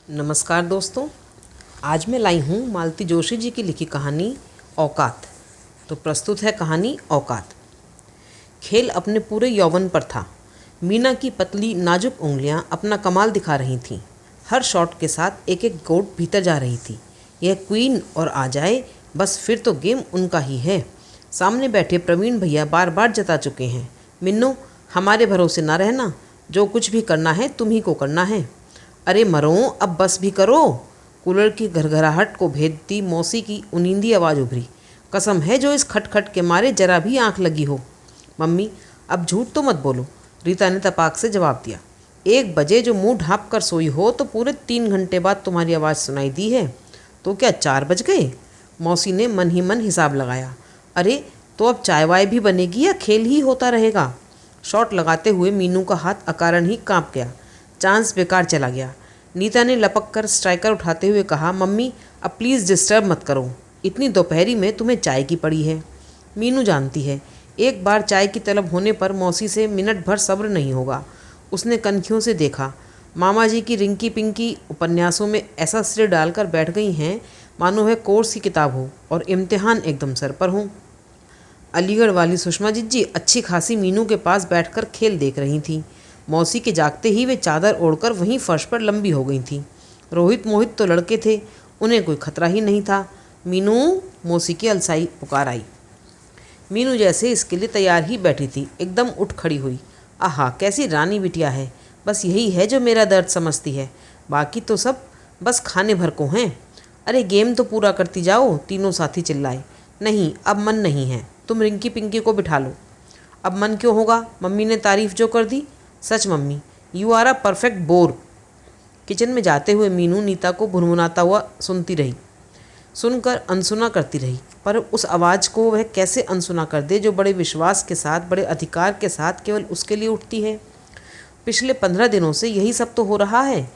नमस्कार दोस्तों, आज मैं लाई हूँ मालती जोशी जी की लिखी कहानी औकात। तो प्रस्तुत है कहानी औकात। खेल अपने पूरे यौवन पर था। मीना की पतली नाजुक उंगलियाँ अपना कमाल दिखा रही थीं। हर शॉट के साथ एक एक गोट भीतर जा रही थी। यह क्वीन और आ जाए बस फिर तो गेम उनका ही है। सामने बैठे प्रवीण भैया बार बार जता चुके हैं, मिन्नू हमारे भरोसे ना रहना, जो कुछ भी करना है तुम ही को करना है। अरे मरो, अब बस भी करो। कूलर की घरघराहट को भेदती मौसी की उनींदी आवाज़ उभरी। कसम है जो इस खटखट के मारे जरा भी आंख लगी हो। मम्मी अब झूठ तो मत बोलो, रीता ने तपाक से जवाब दिया। 1 बजे जो मुंह ढाँप कर सोई हो तो पूरे 3 घंटे बाद तुम्हारी आवाज़ सुनाई दी है। तो क्या 4 बज गए? मौसी ने मन ही मन हिसाब लगाया। अरे तो अब चाय वाय भी बनेगी या खेल ही होता रहेगा? शॉट लगाते हुए मीनू का हाथ अकारण ही कांप गया। चांस बेकार चला गया। नीता ने लपक कर स्ट्राइकर उठाते हुए कहा, मम्मी अब प्लीज़ डिस्टर्ब मत करो, इतनी दोपहरी में तुम्हें चाय की पड़ी है। मीनू जानती है, एक बार चाय की तलब होने पर मौसी से मिनट भर सब्र नहीं होगा। उसने कनखियों से देखा। मामा जी की रिंकी पिंकी उपन्यासों में ऐसा सिर डालकर बैठ गई हैं मानो वह कोर्स की किताब हो और इम्तिहान एकदम सर पर हों। अलीगढ़ वाली सुषमा जिज्जी अच्छी खासी मीनू के पास बैठकर खेल देख रही थीं। मौसी के जागते ही वे चादर ओढ़कर वहीं फर्श पर लंबी हो गई थीं। रोहित मोहित तो लड़के थे, उन्हें कोई खतरा ही नहीं था। मीनू, मौसी की अलसाई पुकार आई। मीनू जैसे इसके लिए तैयार ही बैठी थी, एकदम उठ खड़ी हुई। आहा कैसी रानी बिटिया है, बस यही है जो मेरा दर्द समझती है, बाकी तो सब बस खाने भर को हैं। अरे गेम तो पूरा करती जाओ, तीनों साथी चिल्लाए। नहीं अब मन नहीं है, तुम रिंकी पिंकी को बिठा लो। अब मन क्यों होगा, मम्मी ने तारीफ जो कर दी। सच mummy, you are a perfect bore. Kitchen में जाते हुए मीनू नीता को भुनभुनाता हुआ सुनती रही, सुनकर अनसुना करती रही। पर उस आवाज़ को वह कैसे अनसुना कर दे जो बड़े विश्वास के साथ, बड़े अधिकार के साथ केवल उसके लिए उठती है। पिछले 15 दिनों से यही सब तो हो रहा है।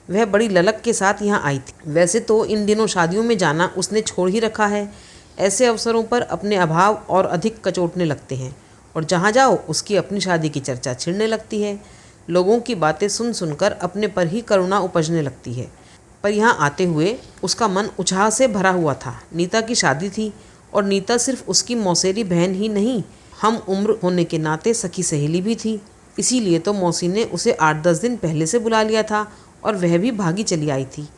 वह बड़ी ललक के साथ यहाँ आई थी। वैसे तो इन दिनों शादियों में जाना उसने छोड़ ही रखा है। ऐसे अवसरों पर अपने अभाव और अधिक कचोटने लगते हैं और जहाँ जाओ उसकी अपनी शादी की चर्चा छिड़ने लगती है। लोगों की बातें सुन सुनकर अपने पर ही करुणा उपजने लगती है। पर यहाँ आते हुए उसका मन उत्साह से भरा हुआ था। नीता की शादी थी और नीता सिर्फ उसकी मौसेरी बहन ही नहीं, हम उम्र होने के नाते सखी सहेली भी थी। इसीलिए तो मौसी ने उसे 8-10 दिन पहले से बुला लिया था और वह भी भागी चली आई थी।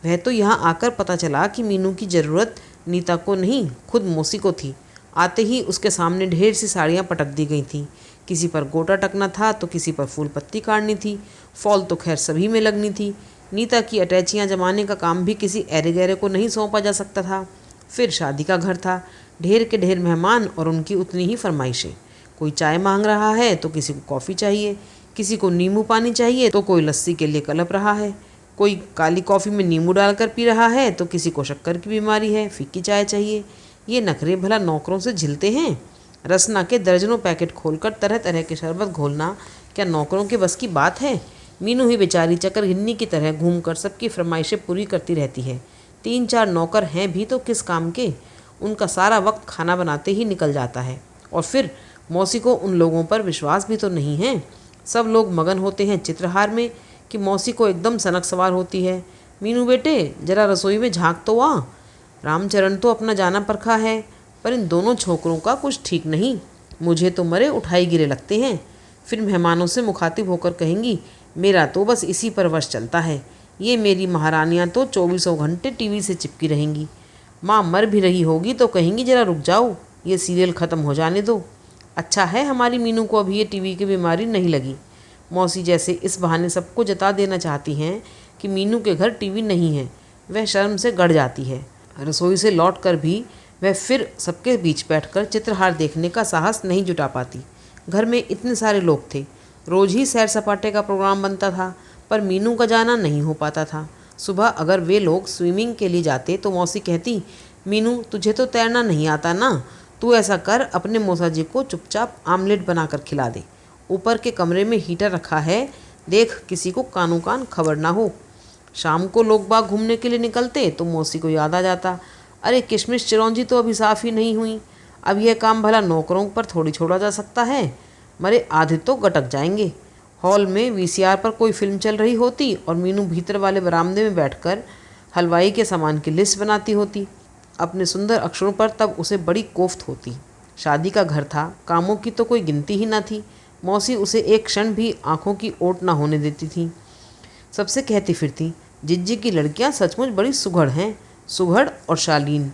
वह तो यहाँ आकर पता चला कि मीनू की ज़रूरत नीता को नहीं, खुद मौसी को थी। आते ही उसके सामने ढेर सी साड़ियाँ पटक दी गई थीं। किसी पर गोटा टकना था तो किसी पर फूल पत्ती काटनी थी। फॉल तो खैर सभी में लगनी थी। नीता की अटैचियाँ जमाने का काम भी किसी ऐरे गहरे को नहीं सौंपा जा सकता था। फिर शादी का घर था, ढेर के ढेर मेहमान और उनकी उतनी ही फरमाइशें। कोई चाय मांग रहा है तो किसी को कॉफ़ी चाहिए, किसी को नींबू पानी चाहिए तो कोई लस्सी के लिए कलप रहा है, कोई काली कॉफ़ी में नींबू डालकर पी रहा है तो किसी को शक्कर की बीमारी है, फीकी चाय चाहिए। ये नखरे भला नौकरों से झिलते हैं? रसना के दर्जनों पैकेट खोलकर तरह तरह के शरबत घोलना क्या नौकरों के बस की बात है? मीनू ही बेचारी चकरघिन्नी की तरह घूमकर सबकी फरमाइशें पूरी करती रहती है। 3-4 नौकर हैं भी तो किस काम के? उनका सारा वक्त खाना बनाते ही निकल जाता है। और फिर मौसी को उन लोगों पर विश्वास भी तो नहीं है। सब लोग मगन होते हैं चित्रहार में कि मौसी को एकदम सनक सवार होती है। मीनू बेटे जरा रसोई में झाँक तो आ। रामचरण तो अपना जाना परखा है, पर इन दोनों छोकरों का कुछ ठीक नहीं। मुझे तो मरे उठाई गिरे लगते हैं। फिर मेहमानों से मुखातिब होकर कहेंगी, मेरा तो बस इसी पर वश चलता है। ये मेरी महारानियाँ तो 24 घंटे टीवी से चिपकी रहेंगी। माँ मर भी रही होगी तो कहेंगी जरा रुक जाओ, ये सीरियल ख़त्म हो जाने दो। अच्छा है हमारी मीनू को अभी ये टीवी की बीमारी नहीं लगी। मौसी जैसे इस बहाने सबको जता देना चाहती हैं कि मीनू के घर टीवी नहीं है। वह शर्म से गड़ जाती है। रसोई से लौटकर भी वह फिर सबके बीच बैठकर चित्रहार देखने का साहस नहीं जुटा पाती। घर में इतने सारे लोग थे, रोज़ ही सैर सपाटे का प्रोग्राम बनता था, पर मीनू का जाना नहीं हो पाता था। सुबह अगर वे लोग स्विमिंग के लिए जाते तो मौसी कहती, मीनू तुझे तो तैरना नहीं आता ना, तू ऐसा कर अपने मौसा जी को चुपचाप आमलेट बनाकर खिला दे। ऊपर के कमरे में हीटर रखा है, देख किसी को कानों कान खबर ना हो। शाम को लोग बाग घूमने के लिए निकलते तो मौसी को याद आ जाता, अरे किशमिश चिरौंजी तो अभी साफ़ ही नहीं हुई। अब यह काम भला नौकरों पर थोड़ी छोड़ा जा सकता है, मरे आधे तो गटक जाएंगे। हॉल में वीसीआर पर कोई फिल्म चल रही होती और मीनू भीतर वाले बरामदे में बैठकर हलवाई के सामान की लिस्ट बनाती होती। अपने सुंदर अक्षरों पर तब उसे बड़ी कोफ्त होती। शादी का घर था, कामों की तो कोई गिनती ही ना थी। मौसी उसे एक क्षण भी आंखों की ओट ना होने देती थी। सबसे कहती फिरती, जिज्जी की लड़कियां सचमुच बड़ी सुघड़ हैं, सुघड़ और शालीन।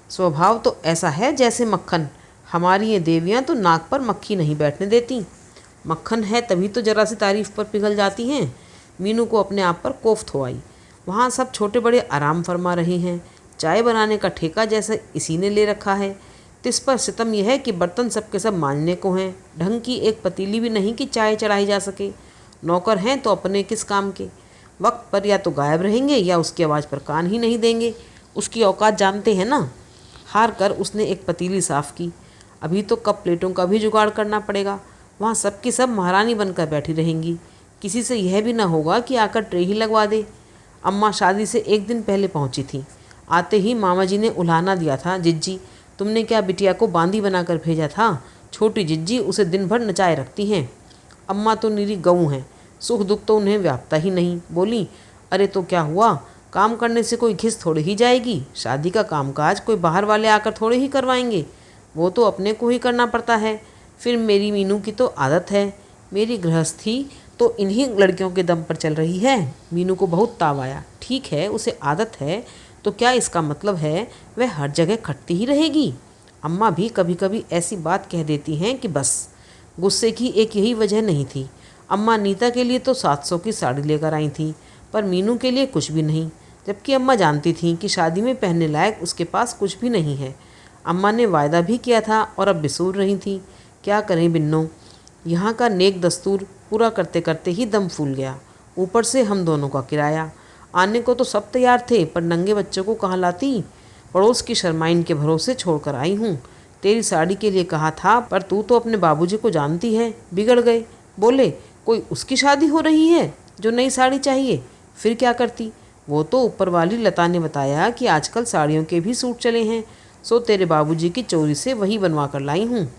स्वभाव तो ऐसा है जैसे मक्खन। हमारी ये देवियां तो नाक पर मक्खी नहीं बैठने देती। मक्खन है तभी तो जरा सी तारीफ पर पिघल जाती हैं। मीनू को अपने आप पर कोफ्त हो आई। वहाँ सब छोटे बड़े आराम फरमा रहे हैं। चाय बनाने का ठेका जैसे इसी ने ले रखा है। तिस पर सितम यह है कि बर्तन सबके सब मांजने को हैं। ढंग की एक पतीली भी नहीं कि चाय चढ़ाई जा सके। नौकर हैं तो अपने किस काम के। वक्त पर या तो गायब रहेंगे या उसकी आवाज़ पर कान ही नहीं देंगे। उसकी औकात जानते हैं ना। हार कर उसने एक पतीली साफ़ की। अभी तो कप प्लेटों का भी जुगाड़ करना पड़ेगा। वहाँ सबकी सब महारानी बनकर बैठी रहेंगी। किसी से यह भी ना होगा कि आकर ट्रे ही लगवा दे। अम्मा शादी से एक दिन पहले पहुँची थी। आते ही मामा जी ने उल्हाना दिया था, जिज्जी तुमने क्या बिटिया को बांदी बनाकर भेजा था? छोटी जिज्जी उसे दिन भर नचाए रखती हैं। अम्मा तो निरी गऊ हैं, सुख दुख तो उन्हें व्यापता ही नहीं। बोली, अरे तो क्या हुआ, काम करने से कोई घिस थोड़ी ही जाएगी। शादी का कामकाज कोई बाहर वाले आकर थोड़े ही करवाएंगे, वो तो अपने को ही करना पड़ता है। फिर मेरी मीनू की तो आदत है। मेरी गृहस्थी तो इन्हीं लड़कियों के दम पर चल रही है। मीनू को बहुत ताव आया। ठीक है, उसे आदत है तो क्या इसका मतलब है वह हर जगह खटती ही रहेगी? अम्मा भी कभी कभी ऐसी बात कह देती हैं कि बस। गुस्से की एक यही वजह नहीं थी। अम्मा नीता के लिए तो 700 की साड़ी लेकर आई थी, पर मीनू के लिए कुछ भी नहीं, जबकि अम्मा जानती थीं कि शादी में पहनने लायक उसके पास कुछ भी नहीं है। अम्मा ने वायदा भी किया था और अब बिसूर रही थी। क्या करें बिन्नो, यहाँ का नेक दस्तूर पूरा करते करते ही दम फूल गया। ऊपर से हम दोनों का किराया। आने को तो सब तैयार थे, पर नंगे बच्चों को कहाँ लाती। पड़ोस की शर्माइन के भरोसे छोड़कर आई हूँ। तेरी साड़ी के लिए कहा था, पर तू तो अपने बाबूजी को जानती है, बिगड़ गए। बोले कोई उसकी शादी हो रही है जो नई साड़ी चाहिए। फिर क्या करती? वो तो ऊपर वाली लता ने बताया कि आजकल साड़ियों के भी सूट चले हैं, सो तेरे बाबूजी की चोरी से वही बनवा कर लाई हूँ।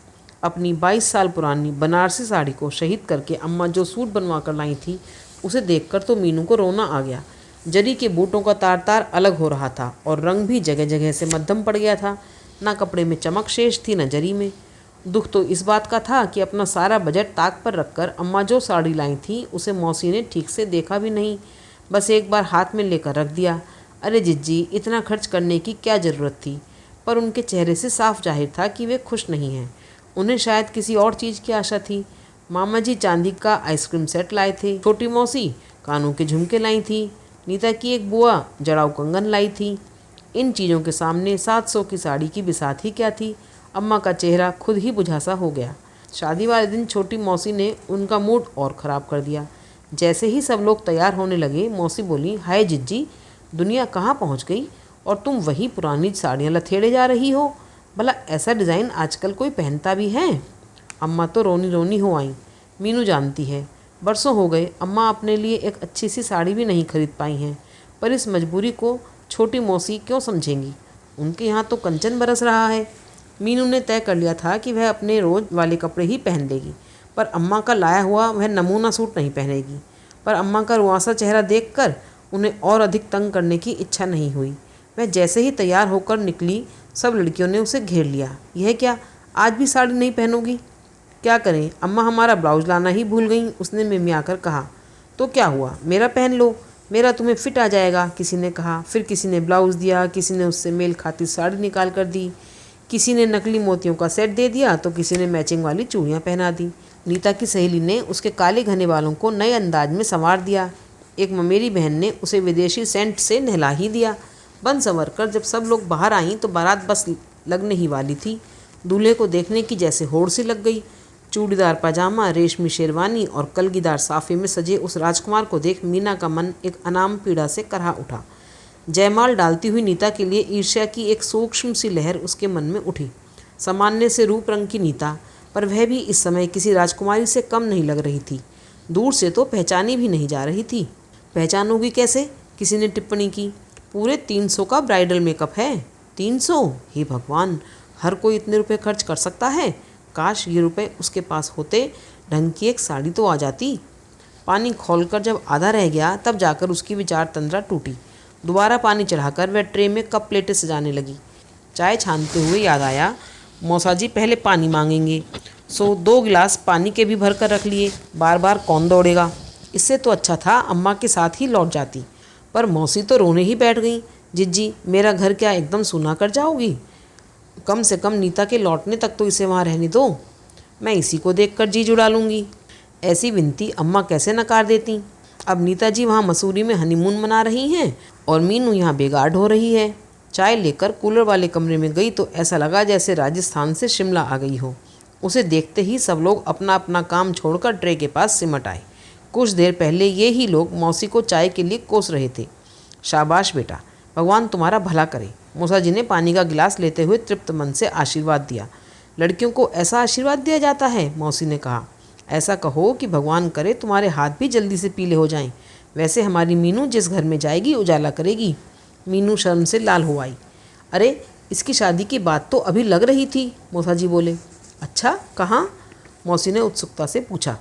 अपनी 22 साल पुरानी बनारसी साड़ी को शहीद करके अम्मा जो सूट बनवा कर लाई थी, उसे देखकर तो मीनू को रोना आ गया। जरी के बूटों का तार तार अलग हो रहा था और रंग भी जगह जगह से मध्यम पड़ गया था। ना कपड़े में चमक शेष थी, न जरी में। दुख तो इस बात का था कि अपना सारा बजट ताक पर रखकर अम्मा जो साड़ी लाई थी उसे मौसी ने ठीक से देखा भी नहीं, बस एक बार हाथ में लेकर रख दिया। अरे जिज्जी, इतना खर्च करने की क्या ज़रूरत थी? पर उनके चेहरे से साफ जाहिर था कि वे खुश नहीं हैं। उन्हें शायद किसी और चीज़ की आशा थी। मामा जी चांदी का आइसक्रीम सेट लाए थे। छोटी मौसी कानों के झुमके लाई थी। नीता की एक बुआ जड़ाऊ कंगन लाई थी। इन चीज़ों के सामने 700 की साड़ी की बिसात ही क्या थी। अम्मा का चेहरा खुद ही बुझासा हो गया। शादी वाले दिन छोटी मौसी ने उनका मूड और ख़राब कर दिया। जैसे ही सब लोग तैयार होने लगे, मौसी बोली, हाय जिज्जी, दुनिया कहाँ पहुँच गई और तुम वही पुरानी साड़ियाँ लथेड़े जा रही हो। भला ऐसा डिज़ाइन आजकल कोई पहनता भी है? अम्मा तो रोनी रोनी हो आई। मीनू जानती है, बरसों हो गए अम्मा अपने लिए एक अच्छी सी साड़ी भी नहीं खरीद पाई हैं, पर इस मजबूरी को छोटी मौसी क्यों समझेंगी? उनके यहाँ तो कंचन बरस रहा है। मीनू ने तय कर लिया था कि वह अपने रोज़ वाले कपड़े ही पहन लेगी, पर अम्मा का लाया हुआ वह नमूना सूट नहीं पहनेगी। पर अम्मा का रुआसा चेहरा देखकर उन्हें और अधिक तंग करने की इच्छा नहीं हुई। वह जैसे ही तैयार होकर निकली, सब लड़कियों ने उसे घेर लिया। यह क्या, आज भी साड़ी नहीं पहनोगी? क्या करें, अम्मा हमारा ब्लाउज लाना ही भूल गई, उसने मिमियाकर कहा। तो क्या हुआ, मेरा पहन लो, मेरा तुम्हें फिट आ जाएगा, किसी ने कहा। फिर किसी ने ब्लाउज़ दिया, किसी ने उससे मेल खाती साड़ी निकाल कर दी, किसी ने नकली मोतियों का सेट दे दिया, तो किसी ने मैचिंग वाली चूड़ियाँ पहना दी। नीता की सहेली ने उसके काले घने बालों को नए अंदाज में संवार दिया। एक ममेरी बहन ने उसे विदेशी सेंट से नहला ही दिया। बन संवर कर जब सब लोग बाहर आईं तो बारात बस लगने ही वाली थी। दूल्हे को देखने की जैसे होड़ सी लग गई। चूड़ीदार पाजामा, रेशमी शेरवानी और कलगीदार साफे में सजे उस राजकुमार को देख मीना का मन एक अनाम पीड़ा से करहा उठा। जयमाल डालती हुई नीता के लिए ईर्ष्या की एक सूक्ष्म सी लहर उसके मन में उठी। सामान्य से रूप रंग की नीता, पर वह भी इस समय किसी राजकुमारी से कम नहीं लग रही थी। दूर से तो पहचानी भी नहीं जा रही थी। पहचानोगी कैसे, किसी ने टिप्पणी की। पूरे 300 का ब्राइडल मेकअप है। 300? हे भगवान, हर कोई इतने रुपए खर्च कर सकता है? काश ये रुपए उसके पास होते, ढंग की एक साड़ी तो आ जाती। पानी खौलकर जब आधा रह गया तब जाकर उसकी विचार तंद्रा टूटी। दोबारा पानी चढ़ाकर वह ट्रे में कप प्लेटें सजाने लगी। चाय छानते हुए याद आया, मौसा जी पहले पानी मांगेंगे, सो 2 गिलास पानी के भी भर कर रख लिए। बार बार कौन दौड़ेगा। इससे तो अच्छा था अम्मा के साथ ही लौट जाती। पर मौसी तो रोने ही बैठ गई। जिज्जी, मेरा घर क्या एकदम सूना कर जाओगी? कम से कम नीता के लौटने तक तो इसे वहाँ रहने दो। मैं इसी को देखकर जी जुड़ा लूँगी। ऐसी विनती अम्मा कैसे नकार देती। अब नीता जी वहाँ मसूरी में हनीमून मना रही हैं और मीनू यहाँ बेगार्ड हो रही है। चाय लेकर कूलर वाले कमरे में गई तो ऐसा लगा जैसे राजस्थान से शिमला आ गई हो। उसे देखते ही सब लोग अपना अपना काम छोड़कर ट्रे के पास सिमट आए। कुछ देर पहले ये ही लोग मौसी को चाय के लिए कोस रहे थे। शाबाश बेटा, भगवान तुम्हारा भला करे। मौसा जी ने पानी का गिलास लेते हुए तृप्त मन से आशीर्वाद दिया। लड़कियों को ऐसा आशीर्वाद दिया जाता है? मौसी ने कहा। ऐसा कहो कि भगवान करे तुम्हारे हाथ भी जल्दी से पीले हो जाएं। वैसे हमारी मीनू जिस घर में जाएगी उजाला करेगी। मीनू शर्म से लाल हो आई। अरे, इसकी शादी की बात तो अभी लग रही थी, मौसा जी बोले। अच्छा, कहाँ? मौसी ने उत्सुकता से पूछा।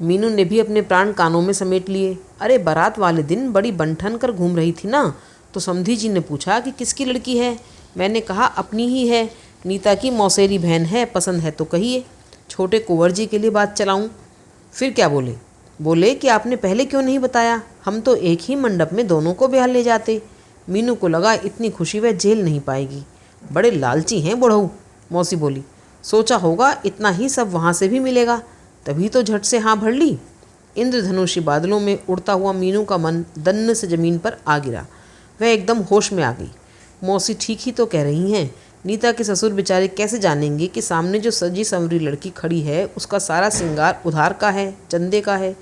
मीनू ने भी अपने प्राण कानों में समेट लिए। अरे, बारात वाले दिन बड़ी बन-ठन कर घूम रही थी ना, तो समधी जी ने पूछा कि किसकी लड़की है। मैंने कहा अपनी ही है, नीता की मौसेरी बहन है, पसंद है तो कहिए। छोटे कुंवर जी के लिए बात चलाऊं? फिर क्या बोले? बोले कि आपने पहले क्यों नहीं बताया, हम तो एक ही मंडप में दोनों को ब्याह ले जाते। मीनू को लगा इतनी खुशी वह झेल नहीं पाएगी। बड़े लालची हैं बुढ़ऊ, मौसी बोली। सोचा होगा इतना ही सब वहाँ से भी मिलेगा, तभी तो झट से हाँ भर ली। इंद्रधनुषी बादलों में उड़ता हुआ मीनू का मन दन्न से ज़मीन पर आ गिरा। वह एकदम होश में आ गई। मौसी ठीक ही तो कह रही हैं। नीता के ससुर बेचारे कैसे जानेंगे कि सामने जो सजी संवरी लड़की खड़ी है उसका सारा श्रृंगार उधार का है, चंदे का है।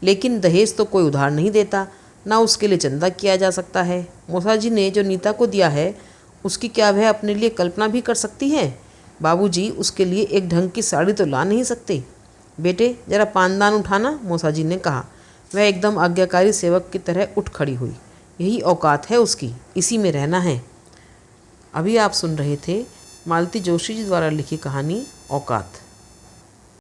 लेकिन दहेज तो कोई उधार नहीं देता, ना उसके लिए चंदा किया जा सकता है। मौसा जी ने जो नीता को दिया है उसकी क्या वह अपने लिए कल्पना भी कर सकती है? बाबूजी उसके लिए एक ढंग की साड़ी तो ला नहीं सकते। बेटे, जरा पानदान उठाना, मौसा जी ने कहा। वह एकदम आज्ञाकारी सेवक की तरह उठ खड़ी हुई। यही औकात है उसकी, इसी में रहना है। अभी आप सुन रहे थे मालती जोशी जी द्वारा लिखी कहानी औकात।